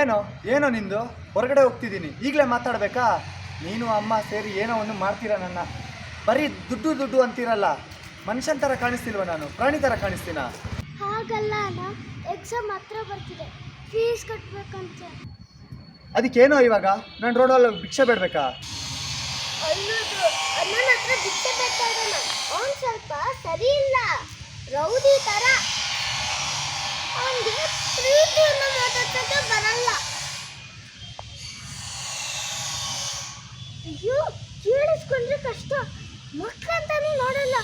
ಏನೋ ಏನೋ ನಿಂದು ಹೊರಗಡೆ ಹೋಗ್ತಿದ್ದೀನಿ ಈಗಲೇ ಮಾತಾಡಬೇಕಾ? ನೀನು ಅಮ್ಮ ಸೇರಿ ಏನೋ ಒಂದು ಮಾಡ್ತೀರಾ ನನ್ನ. ಬರೀ ದುಡ್ಡು ದುಡ್ಡು ಅಂತೀರಲ್ಲ, ಮನುಷ್ಯನ ಥರ ಕಾಣಿಸ್ತಿಲ್ವ ನಾನು? ಪ್ರಾಣಿ ಥರ ಕಾಣಿಸ್ತೀನ? ಹಾಗಲ್ಲ ಅಣ್ಣ, ಎಕ್ಸಾಮ್ ಹತ್ರ ಬರ್ತಿದೆ, ಫೀಸ್ ಕಟ್ಟಬೇಕಂತ. ಅದಕ್ಕೇನೋ ಇವಾಗ ನಾನು ರೋಡಲ್ಲಿ ಭಿಕ್ಷೆ ಬೇಡಬೇಕಾ? ಅಣ್ಣನ ಹತ್ರ ಭಿಕ್ಷೆ ಬೇಡ್ತಾ ಇದ್ದಾನ. ಅವನು ಸ್ವಲ್ಪ ಸರಿ ಇಲ್ಲ, ರೌಡಿ ಥರ. ಅವನಿಗೆ ಪ್ರೀತಿಯನ್ನು ಮಾತಾಡ್ಸೋಕೆ ಬರಲ್ಲ. ಅಯ್ಯೋ, ಕೇಳಿಸ್ಕೊಂಡ್ರೆ ಕಷ್ಟ, ಮಕ್ಕಳಂತಾನೆ ನೋಡಲ್ಲ.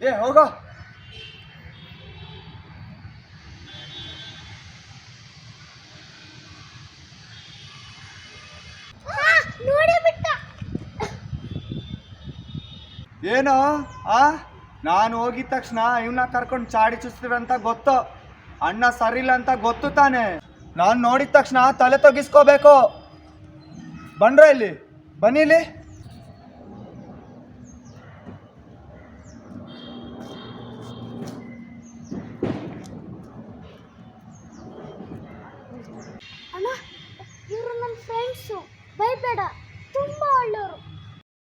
ಏ ಹೋಗೋ. ನೋಡಿ ಬಿಟ್ಟ. ಏನೋ ನಾನು ಹೋಗಿದ ತಕ್ಷಣ ಇವನ್ನ ಕರ್ಕೊಂಡು ಚಾಡಿ ಚುಸ್ತೀವಿ ಅಂತ ಗೊತ್ತು, ಅಣ್ಣ ಸರಿಲ್ಲ ಅಂತ ಗೊತ್ತು ತಾನೆ. ನಾನು ನೋಡಿದ ತಕ್ಷಣ ತಲೆ ತೊಗಿಸ್ಕೋಬೇಕು. ಬಂದ್ರೆ ಇಲ್ಲಿ ಬನ್ನಿ ಇಲ್ಲಿ. ಅಣ್ಣ, ಇವರು ನನ್ನ ಫ್ರೆಂಡ್ಸು, ಬೈಬೇಡ, ತುಂಬ ಒಳ್ಳೆಯವರು.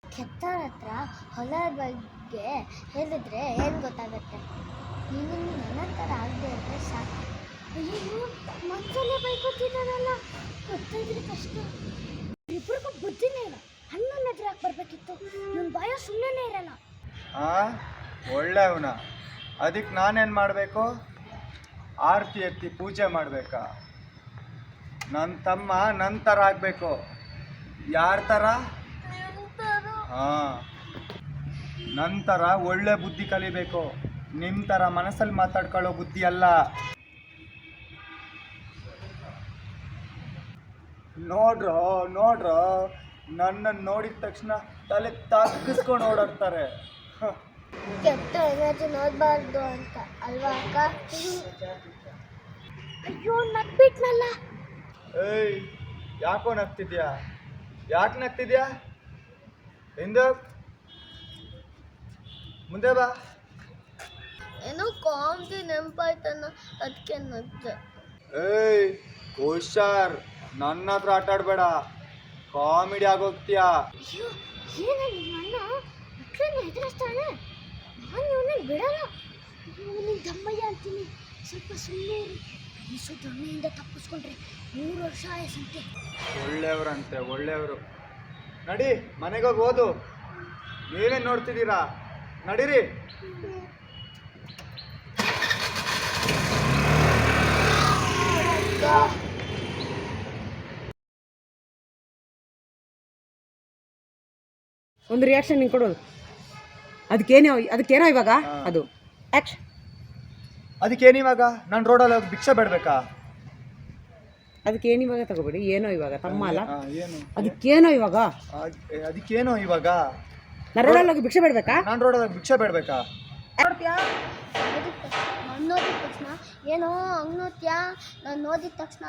ಕೆಟ್ಟವ್ರ ಹತ್ರ ಹೊಲದ ಬಗ್ಗೆ ಹೇಳಿದ್ರೆ ಏನು ಗೊತ್ತಾಗತ್ತೆ? ನೀನು ನನ್ನ ಥರ ಆಗದೆ ಇದ್ರೆ ಸಾಕು. ಅಯ್ಯೋ, ಮಕ್ಕಳೇ ಬೈಕೊತಿದ್ದಾನಲ್ಲ, ಗೊತ್ತಾದ್ರೆ ಕಷ್ಟ. ಇಬ್ಬರಿಗೂ ಬುದ್ಧಿನೇ ಇಲ್ಲ. ಅಣ್ಣನ ಎದುರು ಹಾಕಿ ಬರ್ಬೇಕಿತ್ತು, ನನ್ನ ಭಯ ಸುಮ್ಮನೆ ಇರಲ್ಲ. ಒಳ್ಳೆಯವನ. ಅದಕ್ಕೆ ನಾನೇನು ಮಾಡಬೇಕು? ಆರತಿ ಎತ್ತಿ ಪೂಜೆ ಮಾಡಬೇಕಾ? ನನ್ನ ತಮ್ಮ ನನ್ನ ಥರ ಆಗಬೇಕು. ಯಾರ ಥರ? ನನ್ನ ಥರ ಒಳ್ಳೆ ಬುದ್ಧಿ ಕಲಿಬೇಕು. ನಿಮ್ಮ ಥರ ಮನಸ್ಸಲ್ಲಿ ಮಾತಾಡ್ಕೊಳ್ಳೋ ಬುದ್ಧಿ ಅಲ್ಲ. ನೋಡ್ರೋ ನನ್ನನ್ನು ನೋಡಿದ ತಕ್ಷಣ ತಲೆ ತಗ್ಗಿಸ್ಕೊಂಡು ಓಡಾಡ್ತಾರೆ. ಕೆಟ್ಟ ಎನರ್ಜಿ ನೋಡಬಾರ್ದು ಅಂತ ಅಲ್ವಾ ಅಕ್ಕ? ಅಯ್ಯೋ, ನಗ್ಬಿಟ್ನಲ್ಲ. ಏಯ್, ಯಾಕೋ ನಗ್ತಿದ್ಯಾ? ಯಾಕೆ ನಗ್ತಿದ್ಯಾ? ಹಿಂದೆ ಮುಂದೆ ಬಾ. ಏನೋ ಕಾಮಿಡಿ ನೆನಪಾಯ್ತಣ್ಣ, ಅದಕ್ಕೆ ನಗ್ದೆ. ಏಯ್ ಹುಷಾರ್, ನನ್ನ ಹತ್ರ ಆಟ ಆಡಬೇಡ, ಕಾಮಿಡಿ ಆಗೋಗ್ತೀಯಾ. ಅಯ್ಯೋ, ಏನ ನಿಮ್ಮ ಅಣ್ಣ ಮಕ್ಕಳನ್ನ ಹೆದರಿಸ್ತಾನೆ, ನಾನು ಇವನ್ನ ಬಿಡಲ್ಲ. ಅವನಿಗೆ ದಮ್ಮಯ್ಯ ಅಂತೀನಿ, ಸ್ವಲ್ಪ ಸುಮ್ಮನೆ ಇರಿ. ವಯಸ್ಸು ದೊಣ್ಣೆಯಿಂದ ತಪ್ಪಿಸ್ಕೊಂಡ್ರೆ 3 ವರ್ಷ ಆಯಸ್ಸಂತೆ. ಒಳ್ಳೆಯವರಂತೆ, ಒಳ್ಳೆಯವರು. ನಡಿ, ಮನೆಗೋಗಿ ಓದು. ನೀವೇನು ನೋಡ್ತಿದ್ದೀರಾ? ನಡೀರಿ. ಒಂದು ರಿಯಾಕ್ಷನ್ ಹಿಂಗೆ ಕೊಡೋದು. ಅದಕ್ಕೇನೋ ಇವಾಗ ಅದು ಆ್ಯಕ್ಷನ್. ಅದಕ್ಕೇನಿವಾಗ ನಾನು ರೋಡಲ್ಲಿ ಹೋಗಿ ಭಿಕ್ಷೆ ಬೇಡಬೇಕಾ? ಅದಕ್ಕೇನಿವಾಗ ತಗೋಬೇಡಿ. ಏನೋ ಇವಾಗ ತಮ್ಮ ಅಲ್ಲ, ಏನು ಅದಕ್ಕೇನೋ ಇವಾಗ ಅದಕ್ಕೇನೋ ಇವಾಗ ನಾನು ರೋಡಲ್ಲಿ ಹೋಗಿ ಭಿಕ್ಷೆ ಬೇಡಬೇಕಾ? ನಾನು ರೋಡಲ್ಲಿ ಭಿಕ್ಷೆ ಬೇಡಬೇಕಾ? ನೋಡ್ತೀಯಾ, ನಾನು ನೋಡಿದ ತಕ್ಷಣ ಏನೋ ಹಂಗೆ ನೋಡ್ತೀಯಾ? ನಾನು ನೋಡಿದ ತಕ್ಷಣ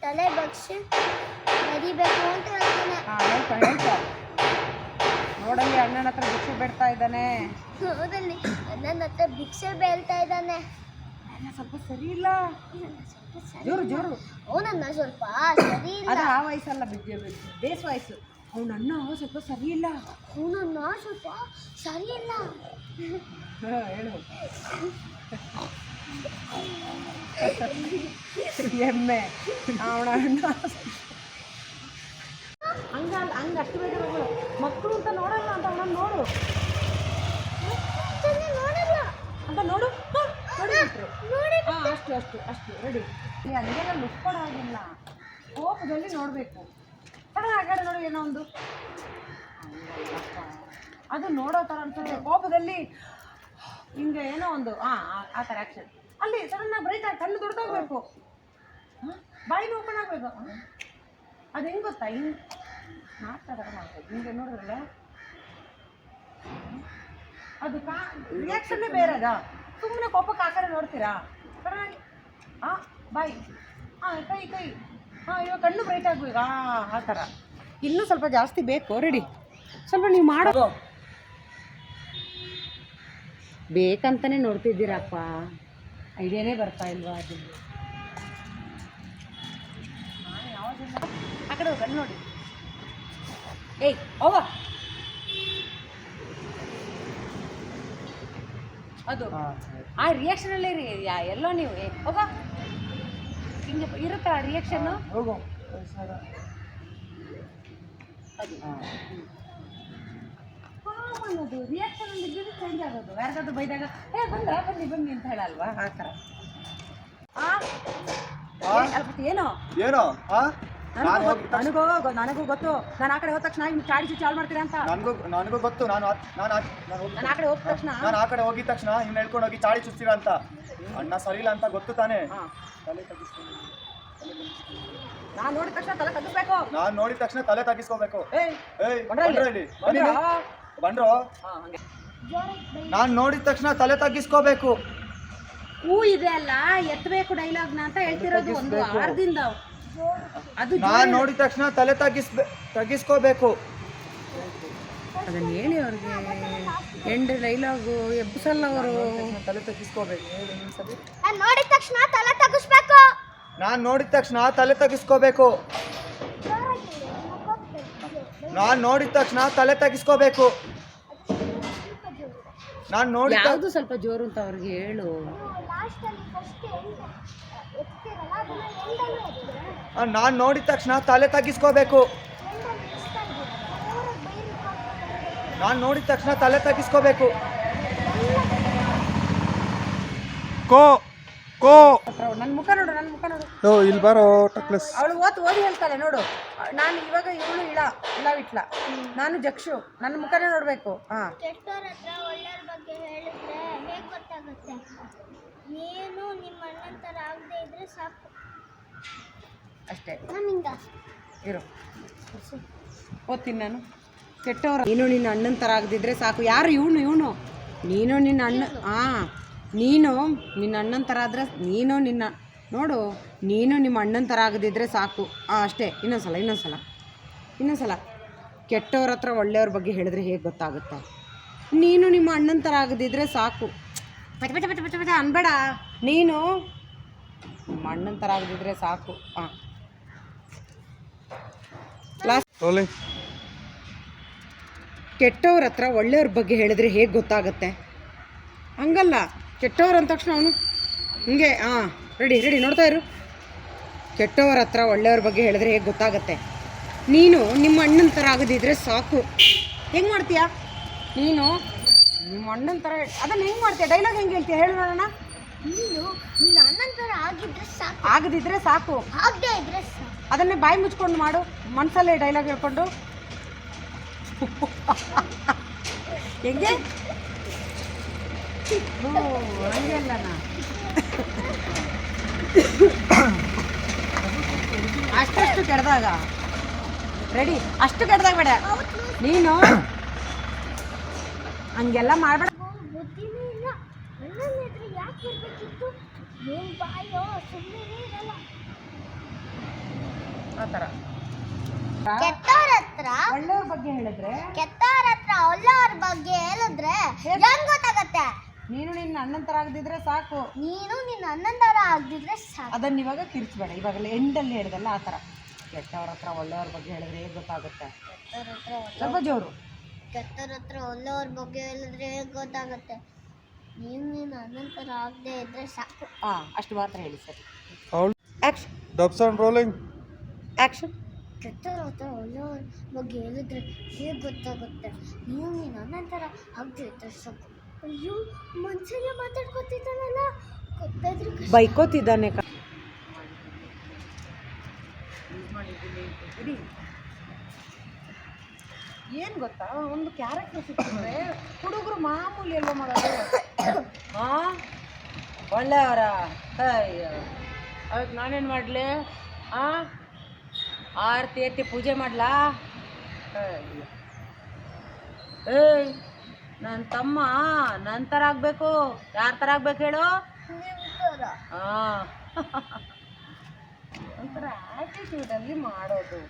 ತಲೆ ಬಗ್ಸಿ ನಡಿಬೇಕು ಅಂತ ಹೇಳ್ತಾನೆ. ನೋಡಲ್ಲಿ ಅಣ್ಣನ ಹತ್ರ ಭಿಕ್ಷೆ ಬೇಡ್ತಾ ಇದ್ದಾನೆ. ನೋಡಲ್ಲಿ ನನ್ನ ಹತ್ರ ಭಿಕ್ಷೆ ಬೇಳ್ತಾ ಇದ್ದಾನೆ. ಸ್ವಲ್ಪ ಸರಿ ಇಲ್ಲ, ಜೋರು. ಅವನನ್ನ ಸ್ವಲ್ಪ ಸರಿ ಇಲ್ಲ. ಅದು ಆ ವಯಸ್ಸಲ್ಲ, ಬೇಸ್ ವಯಸ್ಸು. ಅವನನ್ನ ಸ್ವಲ್ಪ ಸರಿ ಇಲ್ಲ. ಅವನನ್ನ ಸ್ವಲ್ಪ ಸರಿ ಇಲ್ಲ. ಹೇಳು. ಎಮ್ಮೆ ಅವನ ಅಣ್ಣ ಹಂಗೆ ಅಷ್ಟು ಬೇಗ ಮಕ್ಕಳು ಅಂತ ನೋಡಲ್ಲ ಅಂತ ಅವನನ್ನು ನೋಡು ಅಂತ ನೋಡು. ಅಷ್ಟು ರೆಡಿ. ನೀ ಹಂಗೆಲ್ಲ ಮುಚ್ಕೊಡೋದಿಲ್ಲ, ಕೋಪದಲ್ಲಿ ನೋಡಬೇಕು. ಹಾಗಾದ್ರೆ ನೋಡಿ, ಏನೋ ಒಂದು ಅದು ನೋಡೋ ಥರ ಅನ್ಸುತ್ತೆ. ಕೋಪದಲ್ಲಿ ಹಿಂಗೆ ಏನೋ ಒಂದು ಆ ಥರ ಆ್ಯಕ್ಷನ್. ಅಲ್ಲಿ ಸಡನ್ನಾಗಿ ಬ್ರೈಟ್ ಕಣ್ಣು ದೊಡ್ಡದಾಗಬೇಕು, ಬಾಯಿನ ಓಪನ್ ಆಗಬೇಕು. ಅದು ಹೆಂಗೆ ಗೊತ್ತಾ? ಹಿಂಗೆ ಮಾತಾಡೋದು ಮಾಡ್ಬೇಕು. ಹಿಂಗೆ ನೋಡಿದ್ರಲ್ಲ, ಅದು ರಿಯಾಕ್ಷನ್ನೇ ಬೇರೆ. ಅದ ಸುಮ್ಮನೆ ಕೋಪಕ್ಕೆ ಆ ಕಡೆ ನೋಡ್ತೀರಾ? ಸಡನ್ನಾಗಿ ಬಾಯಿ, ಕೈ ಇವಾಗ ಕಣ್ಣು ಬ್ರೈಟ್ ಆಗಬೇಕು. ಆ ಥರ ಇನ್ನೂ ಸ್ವಲ್ಪ ಜಾಸ್ತಿ ಬೇಕು. ರೆಡಿ, ಸ್ವಲ್ಪ ನೀವು ಮಾಡೋ ಬೇಕಂತಾನೆ ನೋಡ್ತಿದ್ದೀರಪ್ಪ, ಐಡಿಯಾನೇ ಬರ್ತಾ ಇಲ್ವಾ? ಅದು ಆ ಕಡೆ ಹೋಗಿ ಅಲ್ಲಿ ನೋಡಿ. ಏಯ್ ಹೋಗ. ಅದು ಆ ರಿಯಾಕ್ಷನ್ ಅಲ್ಲೇ ರೀ ಎಲ್ಲೋ ನೀವು ಹೋಗ ಹಿಂಗೆ ಇರುತ್ತಾ ರಿಯಾಕ್ಷನ್ನು. ಹೋಗು ಅದು ಕಾಮನ್, ಅದು ರಿಯಾಕ್ಷನ್ ಅಲ್ಲಿ ಚೇಂಜ್ ಆಗೋದು. ಯಾರಿಗಾದ್ರು ಬೈದಾಗ ಬನ್ನಿ ಬನ್ನಿ ಅಂತ ಹೇಳಲ್ವಾ, ಆ ಥರ. ಏನೋ ಏನೋ ನನಗೂ ಗೊತ್ತು. ನಾನು ಆ ಕಡೆ ಹೋದ ತಕ್ಷಣ ಇನ್ನು ಚಾಡಿ ಚಾಲು ಮಾಡ್ತೀರಾ ಅಂತ ನನಗೂ ಗೊತ್ತು. ನಾನು ಆ ಕಡೆ ಹೋದ ತಕ್ಷಣ ಆ ಕಡೆ ಹೋಗಿದ ತಕ್ಷಣ ಇನ್ನು ಹೇಳ್ಕೊಂಡು ಹೋಗಿ ಚಾಳಿ ಚುಚ್ತೀರಾ ಅಂತ. ಅಣ್ಣ ಸರಿ ಇಲ್ಲ ಅಂತ ಗೊತ್ತು ತಾನೇ. ನಾನು ನೋಡಿದ ತಕ್ಷಣ ತಲೆ ತಗ್ಗಿಸ್ಬೇಕು. ನಾನು ನೋಡಿದ ತಕ್ಷಣ ತಲೆ ತಗ್ಗಿಸ್ಕೋಬೇಕು. ಬಂಡ್ರೋ ನಾನು ನೋಡಿದ ತಕ್ಷಣ ತಲೆ ತಗ್ಗಿಸ್ಕೋಬೇಕು. ಹೂ ಇದೆ ಅಲ್ಲ, ಎತ್ತಬೇಕು ಡೈಲಾಗ್ನ ಅಂತ ಹೇಳ್ತಿರೋದು ಒಂದು ವಾರದಿಂದ. ಅದು ನಾನು ನೋಡಿದ ತಕ್ಷಣ ತಲೆ ತಗ್ಗಿಸ್ಕೋಬೇಕು. ಅದನ್ನ ಹೇಳಿ ಅವ್ರಿಗೆ. ಎಂಡ್ ಡೈಲಾಗು ಎಬ್ಸಲ್ಲ ಅವರು. ತಲೆ ತಗ್ಗಿಸ್ಕೋಬೇಕು. ನಾನು ನೋಡಿದ ತಕ್ಷಣ ತಲೆ ತಗ್ಗಿಸ್ಬೇಕು. ನಾನು ನೋಡಿದ ತಕ್ಷಣ ತಲೆ ತಗ್ಗಿಸ್ಕೋಬೇಕು. ನಾನು ನೋಡಿದ ತಕ್ಷಣ ತಲೆ ತಗ್ಗಿಸ್ಕೋಬೇಕು. ನಾನು ನೋಡಿ ಯಾವುದು ಸ್ವಲ್ಪ ಜೋರು ಅಂತ ಅವ್ರಿಗೆ ಹೇಳು. ನಾನು ನೋಡಿದ ತಕ್ಷಣ ತಲೆ ತಗ್ಗಿಸ್ಕೋಬೇಕು. ನಾನು ನೋಡಿದ ತಕ್ಷಣ ತಲೆ ತಗ್ಗಿಸ್ಕೋಬೇಕು. ಕೋ ಕೋ ನನ್ನ ಮುಖ ನೋಡು. ಇಲ್ಲಿ ಬರೋ ಟಕ್ಲೆಸ್. ಅವಳು ಓದಿ ಹೇಳ್ತಾಳೆ ನೋಡು. ನಾನು ಇವಾಗ ಇವಳು ಇಟ್ಲ, ನಾನು ಜಕ್ಷು. ನನ್ನ ಮುಖನೇ ನೋಡ್ಬೇಕು. ಕೆಟ್ಟೋರ ಹತ್ರ ಒಳ್ಳೆಯವ್ರ ಬಗ್ಗೆ ಹೇಳಿದ್ರೆ ಹೇಗೆ ಗೊತ್ತಾಗುತ್ತೆ? ನೀನು ನಿಮ್ಮ ಅಣ್ಣನ ಥರ ಆಗದೆ ಇದ್ರೆ ಸಾಕು. ಅಷ್ಟೇ. ನನ್ನಿಂದ ಇರು, ಓದ್ತೀನಿ ನಾನು. ಕೆಟ್ಟವ್ರ ನೀನು ನಿನ್ನ ಅಣ್ಣನ ಥರ ಆಗದಿದ್ರೆ ಸಾಕು. ಯಾರು ಇವನು? ನೀನು ನಿನ್ನ ಅಣ್ಣ. ನೀನು ನಿನ್ನ ಅಣ್ಣನ ಥರ ಆದ್ರೆ ನೀನು ನಿಮ್ಮ ಅಣ್ಣನ ಥರ ಆಗದಿದ್ರೆ ಸಾಕು. ಅಷ್ಟೇ. ಇನ್ನೊಂದ್ಸಲ ಕೆಟ್ಟವ್ರ ಹತ್ರ ಒಳ್ಳೆಯವ್ರ ಬಗ್ಗೆ ಹೇಳಿದ್ರೆ ಹೇಗೆ ಗೊತ್ತಾಗುತ್ತೆ? ನೀನು ನಿಮ್ಮ ಅಣ್ಣನ ಥರ ಆಗದಿದ್ರೆ ಸಾಕು. ಪಟ ಅನ್ಬೇಡ. ನೀನು ನಿಮ್ಮ ಅಣ್ಣನ ಥರ ಆಗದಿದ್ರೆ ಸಾಕು. ಕೆಟ್ಟವ್ರ ಹತ್ರ ಒಳ್ಳೆಯವ್ರ ಬಗ್ಗೆ ಹೇಳಿದ್ರೆ ಹೇಗೆ ಗೊತ್ತಾಗುತ್ತೆ? ಹಂಗಲ್ಲ, ಕೆಟ್ಟವ್ರು ಅಂದ ತಕ್ಷಣ ಅವನು ಹಿಂಗೆ ರೆಡಿ ನೋಡ್ತಾ ಇರು. ಕೆಟ್ಟವ್ರ ಹತ್ರ ಒಳ್ಳೆಯವ್ರ ಬಗ್ಗೆ ಹೇಳಿದ್ರೆ ಹೇಗೆ ಗೊತ್ತಾಗುತ್ತೆ? ನೀನು ನಿಮ್ಮ ಅಣ್ಣನ ಥರ ಆಗದಿದ್ರೆ ಸಾಕು. ಹೆಂಗೆ ಮಾಡ್ತೀಯಾ ನೀನು? ನಿಮ್ಮ ಅಣ್ಣನ ಥರ ಅದನ್ನು ಹೆಂಗೆ ಮಾಡ್ತೀಯ? ಡೈಲಾಗ್ ಹೆಂಗೆ ಹೇಳ್ತೀಯ ಹೇಳು ನೋಡೋಣ. ನೀನು ನಿನ್ನ ಅಣ್ಣನ ಥರ ಆಗದಿದ್ರೆ ಸಾಕು. ಆಗದೆ ಇದ್ರೆ ಸಾಕು. ಅದನ್ನೇ ಬಾಯಿ ಮುಚ್ಕೊಂಡು ಮಾಡು, ಮನಸ್ಸಲ್ಲೇ ಡೈಲಾಗ್ ಹೇಳ್ಕೊಂಡು. ಹೆಂಗೆ? ಹಂಗೆಲ್ಲ ಅಷ್ಟು ಕೆಡ್ದಾಗ ರೆಡಿ, ಅಷ್ಟು ಕೆಡ್ದಾಗ ಬೇಡ ನೀನು. ಹಂಗೆಲ್ಲ ಮಾಡಬೇಡ. ಬುದ್ಧಿನೇ ಇಲ್ಲ. ಅಣ್ಣನ ಎದುರು ಯಾಕೆ ಇರಬೇಕಿತ್ತು? ಏನು ಬಾಯೋ ಸುಮ್ಮನೆ ಇರಲ್ಲ. ಆ ಥರ ಕೆಟ್ಟವ್ರ ಹತ್ರ ಒಳ್ಳೆಯವ್ರ ಬಗ್ಗೆ ಹೇಳಿದ್ರೆ ಹೆಂಗ್ ಗೊತ್ತಾಗತ್ತೆ? ನೀನು ನಿನ್ನ ಅಣ್ಣನ ಥರ ಆಗದಿದ್ರೆ ಸಾಕು. ನೀನು ನಿನ್ನ ಅಣ್ಣನ ಥರ ಆಗದಿದ್ರೆ ಸಾಕು. ಅದನ್ನ ಇವಾಗ ಕಿರ್ಚ್ಬೇಡ. ಇವಾಗಲೇ ಎಂಡಲ್ಲಿ ಹೇಳಿದಲ್ಲ ಆ ಥರ. ಕೆಟ್ಟವ್ರ ಹತ್ರ ಒಳ್ಳೆಯವ್ರ ಬಗ್ಗೆ ಹೇಳಿದ್ರೆ ಹೇಗೆ ಗೊತ್ತಾಗುತ್ತೆ? ಸ್ವಲ್ಪ ಜೋರು. ಕೆಟ್ಟವ್ರ ಹತ್ರ ಒಳ್ಳೆಯವ್ರ ಬಗ್ಗೆ ಹೇಳಿದ್ರೆ ಹೇಗೆ ಗೊತ್ತಾಗುತ್ತೆ? ನೀನು ನಿನ್ನ ಅಣ್ಣನ ಥರ ಆಗದೆ ಇದ್ರೆ ಸಾಕು. ಅಷ್ಟು ಮಾತ್ರ ಹೇಳಿ ಸರಿ. ಆ್ಯಕ್ಷನ್. ಕೆಟ್ಟವ್ರ ಹತ್ರ ಒಳ್ಳೆಯವ್ರ ಬಗ್ಗೆ ಹೇಳಿದ್ರೆ ಹೇಗೆ ಗೊತ್ತಾಗುತ್ತೆ? ನೀವು ನಿನ್ನ ಅಣ್ಣನ ಥರ ಆಗದೆ ಇದ್ರೆ ಸಾಕು. ಅಯ್ಯೋ, ಮನ್ಸಲ್ಲೇ ಮಾತಾಡ್ಕೊತಿದ್ದಾನಲ್ಲ, ಗೊತ್ತಾದ್ರೆ ಬೈಕೋತಿದ್ದಾನೆ. ಏನು ಗೊತ್ತಾ, ಒಂದು ಕ್ಯಾರೆಕ್ಟರ್ ಸಿಕ್ಕಿದ್ರೆ ಹುಡುಗರು ಮಾಮೂಲಿ ಎಲ್ಲ ಮಾಡೋದು. ಒಳ್ಳೆಯವರ ಅದಕ್ಕೆ ನಾನೇನು ಮಾಡಲಿ? ಆರತಿ ಎತ್ತಿ ಪೂಜೆ ಮಾಡಲಾ? ಏಯ್, ನನ್ನ ತಮ್ಮ ನನ್ನ ಥರ ಆಗಬೇಕು. ಯಾರ ಥರ ಆಗ್ಬೇಕು ಹೇಳು? ಒಂಥರ ಆ್ಯಟಿಟ್ಯೂಡಲ್ಲಿ ಮಾಡೋದು.